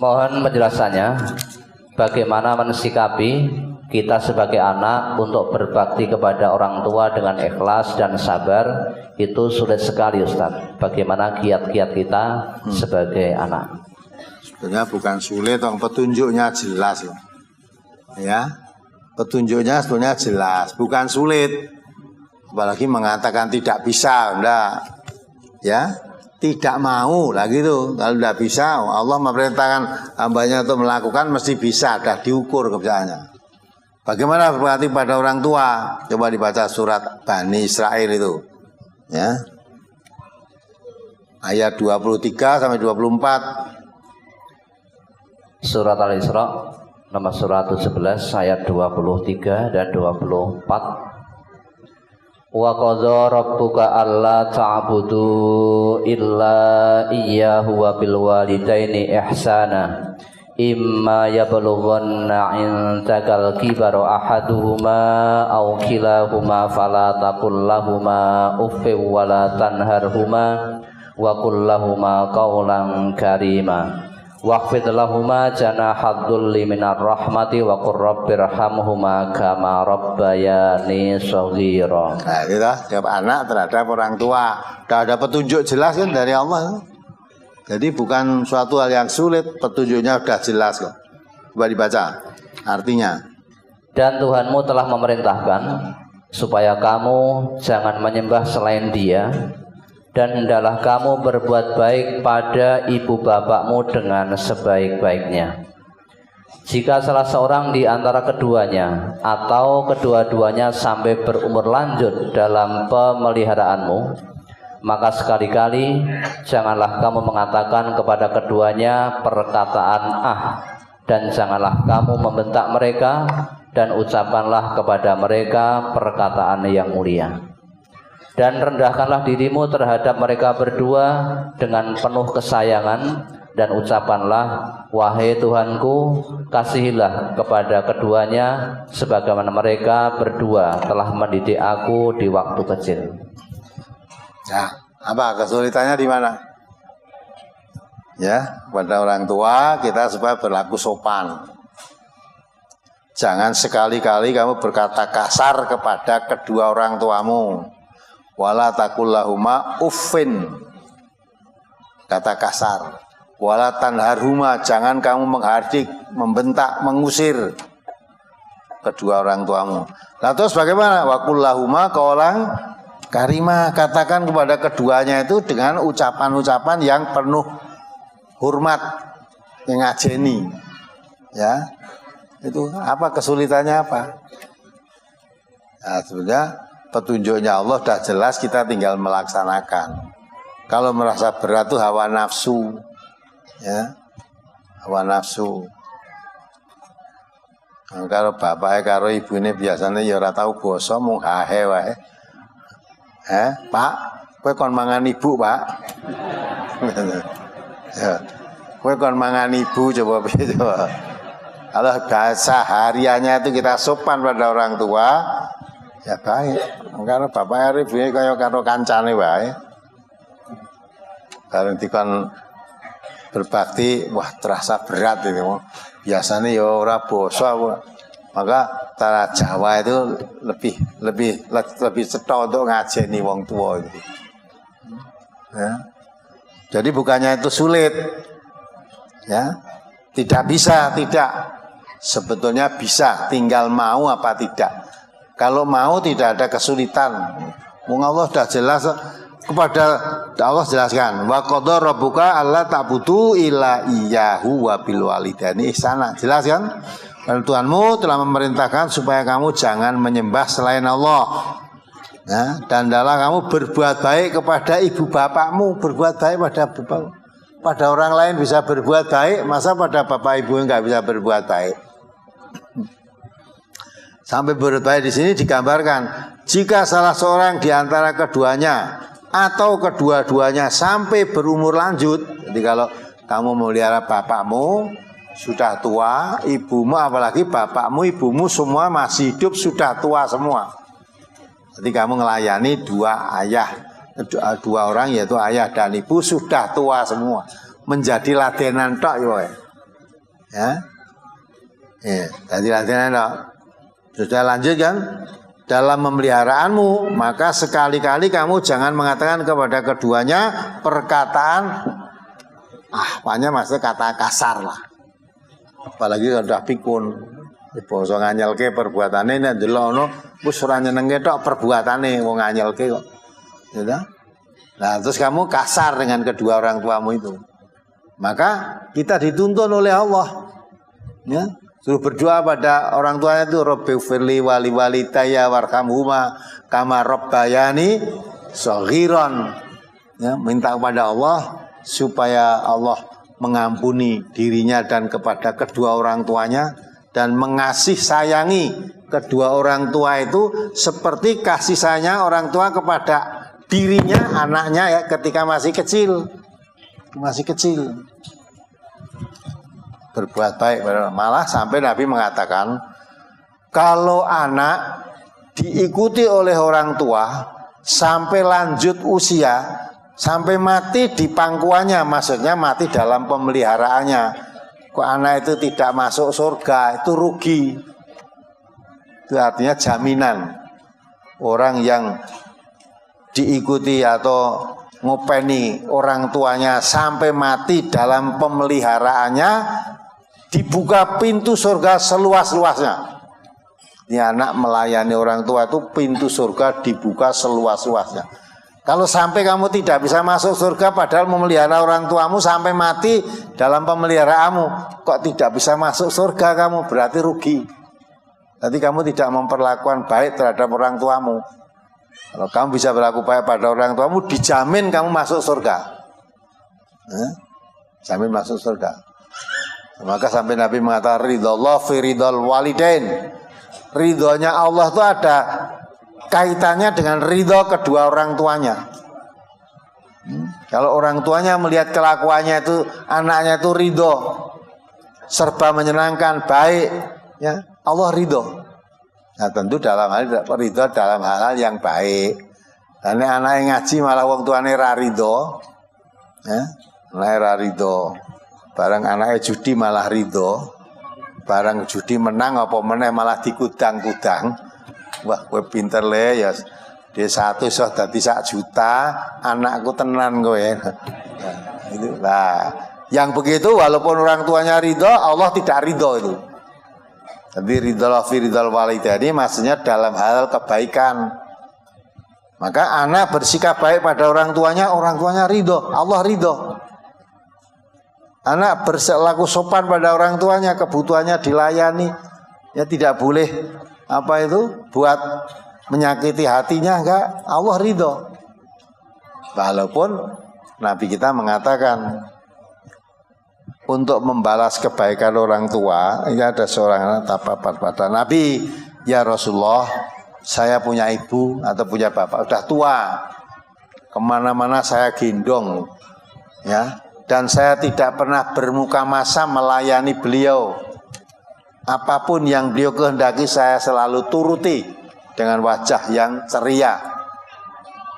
Mohon penjelasannya, bagaimana mensikapi kita sebagai anak untuk berbakti kepada orang tua dengan ikhlas dan sabar. Itu sulit sekali Ustaz. Bagaimana kiat-kiat kita sebagai anak? Sebenarnya bukan sulit, petunjuknya jelas loh. Ya, petunjuknya sebenarnya jelas, bukan sulit. Apalagi mengatakan tidak bisa, enggak. Ya, tidak mau lah gitu. Kalau tidak bisa, Allah memerintahkan hambanya untuk melakukan, mesti bisa, dah diukur kerjaannya. Bagaimana berbakti pada orang tua? Coba dibaca surat Bani Israil itu. Ya. Ayat 23 sampai 24. Surat Al-Isra nomor 111 ayat 23 dan 24. Wa qadha rabbuka alla ta'budu illa iyyahu wa bil walidaini ihsana imma yablughanna 'indakal kibara ahaduhuma aw kilahuma fala taqul lahumā uffin wa la tanharhumā wa qul lahumā qawlan karīmā waqfid lahumā janāhad dhulli minar rahmati wa qur rabbirhamhumā kamā rabbayani shaghīrā. Nah, itu setiap anak terhadap orang tua. Sudah ada petunjuk jelas kan dari Allah. Jadi bukan suatu hal yang sulit, petunjuknya sudah jelas kok. Coba dibaca artinya. Dan Tuhanmu telah memerintahkan supaya kamu jangan menyembah selain Dia, dan hendaklah kamu berbuat baik pada ibu bapakmu dengan sebaik-baiknya. Jika salah seorang di antara keduanya atau kedua-duanya sampai berumur lanjut dalam pemeliharaanmu, maka sekali-kali janganlah kamu mengatakan kepada keduanya perkataan dan janganlah kamu membentak mereka, dan ucapkanlah kepada mereka perkataan yang mulia. Dan rendahkanlah dirimu terhadap mereka berdua dengan penuh kesayangan, dan ucapkanlah, wahai Tuhanku, kasihilah kepada keduanya sebagaimana mereka berdua telah mendidik aku di waktu kecil. Nah, apa kesulitannya di mana? Ya, pada orang tua kita supaya berlaku sopan. Jangan sekali-kali kamu berkata kasar kepada kedua orang tuamu. Wala taqul lahumā uffin, kata kasar. Wala tanharhumā, jangan kamu menghardik, membentak, mengusir kedua orang tuamu. Lalu terus bagaimana? Wa qul lahumā qawlan karimah, katakan kepada keduanya itu dengan ucapan-ucapan yang penuh hormat, yang ngajeni. Ya, itu apa kesulitannya apa? Nah, sebenarnya petunjuknya Allah sudah jelas, kita tinggal melaksanakan. Kalau merasa berat itu hawa nafsu, ya, hawa nafsu. Nah, kalau bapaknya karo ibu ini biasanya ya ora tau basa mung hahe wae. Pak, kowe kon mangan ibu, Pak. Ya. Kowe kon mangan ibu, coba. Kalau bahasa hariannya itu kita sopan pada orang tua, ya baik. Karena bapak ibunya kaya karo kancane wae. Kalau dikon berbakti, wah terasa berat itu. Biasanya ya ora basa. Maka cara Jawa itu lebih cetha untuk ngajeni wong tua itu. Ya. Jadi bukannya itu sulit, ya, tidak bisa, tidak. Sebetulnya bisa, tinggal mau apa tidak. Kalau mau tidak ada kesulitan. Allah sudah jelas kepada Allah jelaskan. Wa qadha rabbuka alla ta'budu illa iyyahu wa bil walidaini ihsana. Jelas kan? Dan Tuhanmu telah memerintahkan supaya kamu jangan menyembah selain Allah. Ya, dan hendaklah kamu berbuat baik kepada ibu bapakmu, berbuat baik pada bapak. Pada orang lain bisa berbuat baik, masa pada bapak ibu enggak bisa berbuat baik? Sampai berbuat baik di sini digambarkan, jika salah seorang di antara keduanya atau kedua-duanya sampai berumur lanjut. Jadi kalau kamu memelihara bapakmu sudah tua, ibumu apalagi bapakmu, ibumu semua masih hidup, sudah tua semua. Jadi kamu melayani dua orang yaitu ayah dan ibu sudah tua semua, menjadi ladenan tok ya. Ya. Tadi latihan sudah lanjut kan? Dalam memeliharaanmu, maka sekali-kali kamu jangan mengatakan kepada keduanya perkataan banyak maksudnya kata kasar lah. Apalagi kalau udah pikun. Basa nganyelke perbuatane nek ndelono wis ora nyenenge tok perbuatane wong nganyelke kok. Ya. Nah, terus kamu kasar dengan kedua orang tuamu itu. Maka kita dituntun oleh Allah. Ya. Suruh berdoa pada orang tuanya itu Rabbighfirli wali walidayya warhamhuma kama rabbayani shaghiran. Ya, minta kepada Allah supaya Allah mengampuni dirinya dan kepada kedua orang tuanya dan mengasih sayangi kedua orang tua itu seperti kasih sayangnya orang tua kepada dirinya, anaknya ya ketika masih kecil. Masih kecil. Berbuat baik, malah sampai Nabi mengatakan kalau anak diikuti oleh orang tua sampai lanjut usia, sampai mati di pangkuannya, maksudnya mati dalam pemeliharaannya, kok anak itu tidak masuk surga, itu rugi. Itu artinya jaminan orang yang diikuti atau ngopeni orang tuanya sampai mati dalam pemeliharaannya, dibuka pintu surga seluas-luasnya. Ini anak melayani orang tua itu pintu surga dibuka seluas-luasnya. Kalau sampai kamu tidak bisa masuk surga padahal memelihara orang tuamu sampai mati dalam pemeliharaanmu, kok tidak bisa masuk surga kamu, berarti rugi. Berarti kamu tidak memperlakukan baik terhadap orang tuamu. Kalau kamu bisa berlaku baik pada orang tuamu, dijamin kamu masuk surga. Jamin masuk surga. Maka sampai Nabi mengatakan ridallah fi ridal walidain. Ridhonya Allah itu ada kaitannya dengan ridho kedua orang tuanya. Kalau orang tuanya melihat kelakuannya itu, anaknya itu ridho, serba menyenangkan, baik, ya Allah ridho. Nah tentu dalam hal ridho dalam hal yang baik. Karena anak yang ngaji malah wong tuane ra ridho, ya, ra ridho. Barang anaknya judi malah ridho. Barang judi menang apa meneh malah dikudang-kudang. Wah, kowe pinter le ya. D1 iso dadi 1 juta, anakku tenan kowe. Nah, itu lah. Yang begitu walaupun orang tuanya ridho, Allah tidak ridho itu. Jadi ridho fi ridhal walidaini maksudnya dalam hal kebaikan. Maka anak bersikap baik pada orang tuanya ridho, Allah ridho. Anak berlaku sopan pada orang tuanya, kebutuhannya dilayani, ya tidak boleh buat menyakiti hatinya, enggak, Allah ridho. Walaupun Nabi kita mengatakan untuk membalas kebaikan orang tua, ini ada seorang anak tapapar pada Nabi, ya Rasulullah, saya punya ibu atau punya bapak udah tua, kemana-mana saya gendong, ya. Dan saya tidak pernah bermuka masa melayani beliau. Apapun yang beliau kehendaki saya selalu turuti dengan wajah yang ceria.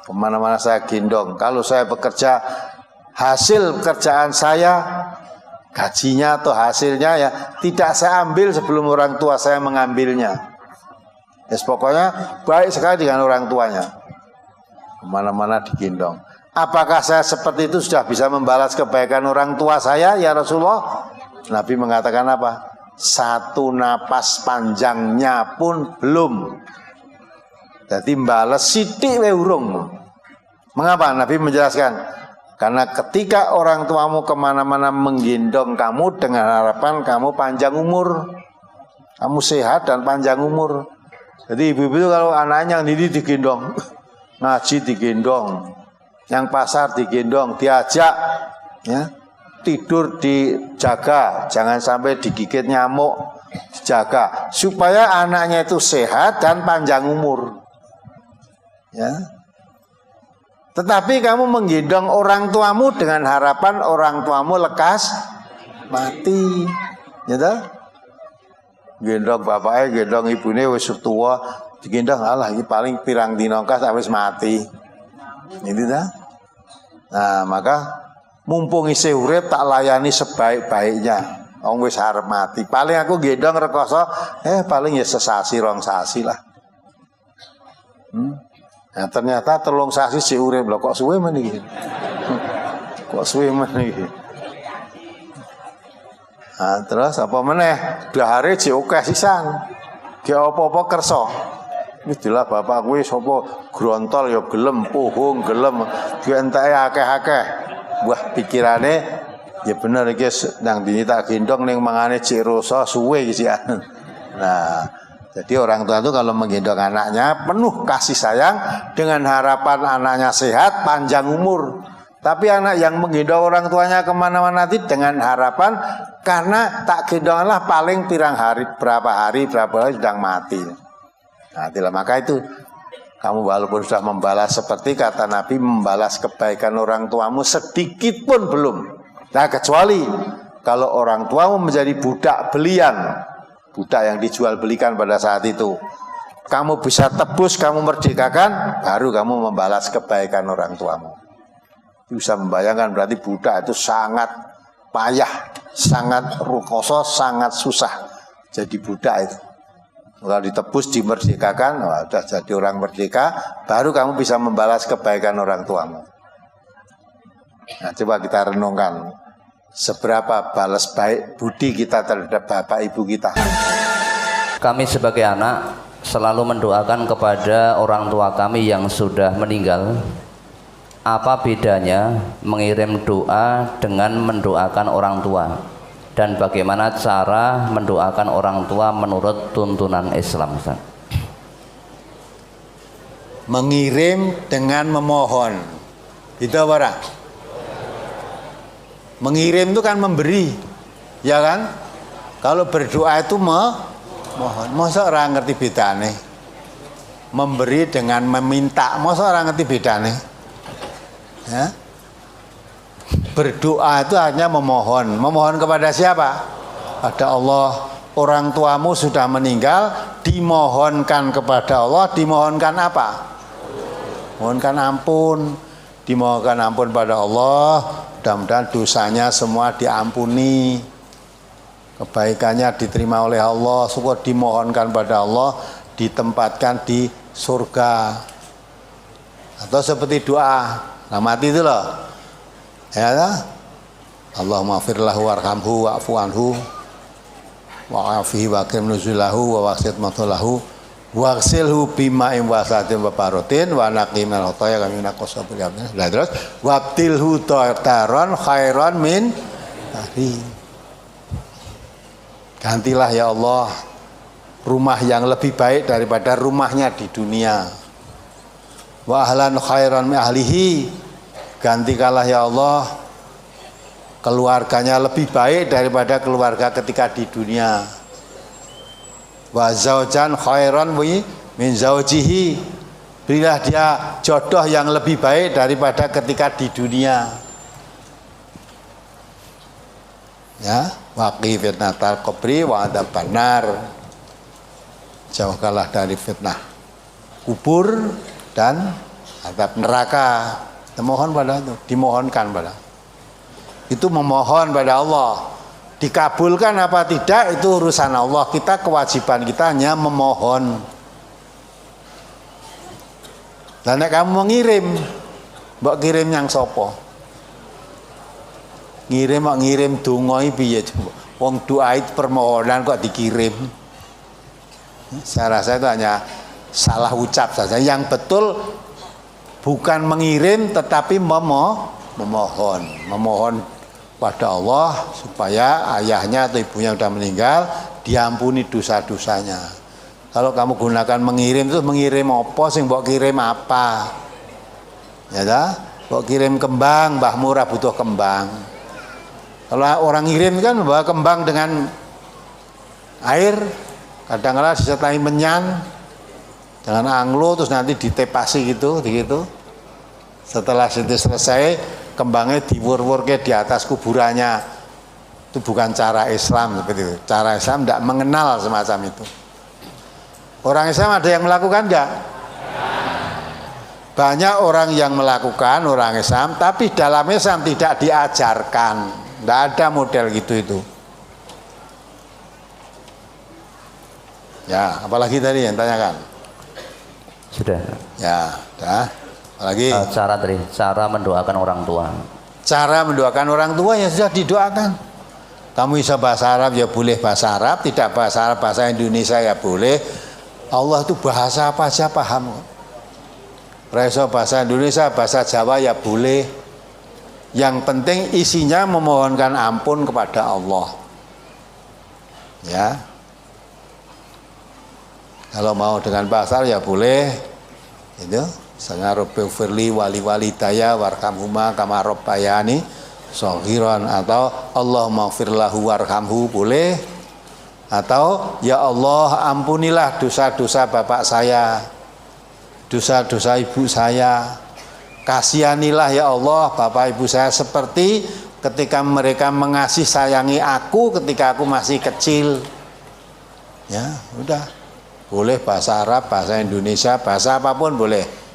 Kemana-mana saya gendong. Kalau saya bekerja, hasil pekerjaan saya, gajinya atau hasilnya ya tidak saya ambil sebelum orang tua saya mengambilnya. Pokoknya baik sekali dengan orang tuanya. Kemana-mana digendong. Apakah saya seperti itu sudah bisa membalas kebaikan orang tua saya ya Rasulullah? Nabi mengatakan apa? 1 napas panjangnya pun belum. Jadi balas sithik wae urung. Mengapa? Nabi menjelaskan, karena ketika orang tuamu kemana-mana menggendong kamu dengan harapan kamu panjang umur, kamu sehat dan panjang umur. Jadi ibu-ibu itu kalau anaknya yang ini digendong, ngaji digendong, yang pasar digendong, diajak, ya, tidur dijaga, jangan sampai digigit nyamuk, dijaga, supaya anaknya itu sehat dan panjang umur, ya. Tetapi kamu menggendong orang tuamu dengan harapan orang tuamu lekas mati, gitu. Gendong bapaknya, gendong ibunya wis tua, digendong alah ini paling pirang dina wis mati. Ini dah. Nah, maka mumpung isih urip tak layani sebaik-baiknya. wong wis arep mati. Paling aku gendong rekoso paling ya sesasi rong sasi lah. Nah, ternyata 3 sasi si urip lho, kok suwe men iki. Kok suwe men iki. Nah, terus apa meneh? Dahare jek akeh sisan. Ge apa-apa kersa. Wis dilah bapak kuwi sapa grontol ya gelem, pohong gelem, dienteke akeh-akeh. Wah, pikirane ya bener iki nang dini tak gendong ning mangane cek rasa suwe iki. Nah, jadi orang tua itu kalau menggendong anaknya penuh kasih sayang dengan harapan anaknya sehat, panjang umur. Tapi anak yang menggendong orang tuanya kemana-mana itu dengan harapan karena tak gendonglah paling pirang hari, berapa hari sedang mati. Nah, itulah maka itu kamu walaupun sudah membalas seperti kata Nabi, membalas kebaikan orang tuamu sedikit pun belum. Nah, kecuali kalau orang tuamu menjadi budak belian, budak yang dijual belikan pada saat itu, kamu bisa tebus, kamu merdekakan, baru kamu membalas kebaikan orang tuamu. Bisa membayangkan berarti budak itu sangat payah, sangat rukoso, sangat susah jadi budak itu. Kalau ditebus, dimerdekakan, sudah jadi orang merdeka, baru kamu bisa membalas kebaikan orang tuamu. Nah, coba kita renungkan, seberapa balas baik budi kita terhadap bapak ibu kita. Kami sebagai anak selalu mendoakan kepada orang tua kami yang sudah meninggal. Apa bedanya mengirim doa dengan mendoakan orang tua? Dan bagaimana cara mendoakan orang tua menurut tuntunan Islam? Mengirim dengan memohon. Itu apa? Mengirim itu kan memberi, ya kan? Kalau berdoa itu mohon. Masa orang ngerti bedane? Memberi dengan meminta, masa orang ngerti bedane? Ya? Berdoa itu hanya memohon. Memohon kepada siapa? Pada Allah. Orang tuamu sudah meninggal, dimohonkan kepada Allah. Dimohonkan apa? Mohonkan ampun. Dimohonkan ampun pada Allah. Mudah-mudahan dosanya semua diampuni, kebaikannya diterima oleh Allah, syukur dimohonkan pada Allah, ditempatkan di surga. Atau seperti doa, nah mati itu loh, ya, Allahumma firlahu warhamhu wa'fu anhu wa'afihi wa akrim nuzulahu wa waqsid mathulahu waqsilhu bima'im wasatin wa parotin wa naqimil khotoya kami nakosabil yamina. Nah terus wabtilhu taron khairan min hari. Gantilah ya Allah rumah yang lebih baik daripada rumahnya di dunia. Wa ahlan khairan min ahlihi. Gantikanlah ya Allah keluarganya lebih baik daripada keluarga ketika di dunia. Wa zaujan khairan min zaujihi. Berilah dia jodoh yang lebih baik daripada ketika di dunia. Ya, waqi fitnatal qabri wa adzaban nar. Jauhkanlah dari fitnah kubur dan azab neraka. Memohon pada itu, dimohonkan pada. Itu memohon pada Allah. Dikabulkan apa tidak itu urusan Allah. Kita kewajiban kita hanya memohon. Dan kamu mengirim, mbok kirim yang sopo? Ngirim donga iki piye coba? Wong doa itu permohonan kok dikirim. Saya rasa itu hanya salah ucap saja. Yang betul bukan mengirim tetapi memohon. Memohon pada Allah supaya ayahnya atau ibunya sudah meninggal diampuni dosa-dosanya. Kalau kamu gunakan mengirim itu mengirim apa sing mbok kirim apa? Ya dah, mbok kirim kembang, Mbah Murah butuh kembang. Kalau orang ngirim kan membawa kembang dengan air, kadang-kadang disertai menyan dengan anglo terus nanti ditepasi gitu. Setelah itu selesai kembangnya diwur-wurke di atas kuburannya. Itu bukan cara Islam seperti itu. Cara Islam tidak mengenal semacam itu. Orang Islam ada yang melakukan enggak? Banyak orang yang melakukan orang Islam, tapi dalam Islam tidak diajarkan. Tidak ada model gitu itu. Ya, apalagi tadi yang tanyakan? Sudah. Ya, dah. Apalagi? Cara mendoakan orang tua. Cara mendoakan orang tua ya sudah didoakan. Kamu bisa bahasa Arab ya boleh bahasa Arab, tidak bahasa Arab bahasa Indonesia ya boleh. Allah itu bahasa apa aja paham. Reso bahasa Indonesia, bahasa Jawa ya boleh. Yang penting isinya memohonkan ampun kepada Allah. Ya. Kalau mau dengan bahasa Arab ya boleh. Itu Sanga Rabbighfirli wali walidayya warhamhuma kama rabbayani shaghiran, atau Allahumma ighfirlahu warhamhu boleh, atau ya Allah ampunilah dosa-dosa bapak saya, dosa-dosa ibu saya, kasihanilah ya Allah bapak ibu saya seperti ketika mereka mengasihi sayangi aku ketika aku masih kecil. Ya udah, boleh bahasa Arab, bahasa Indonesia, bahasa apapun boleh.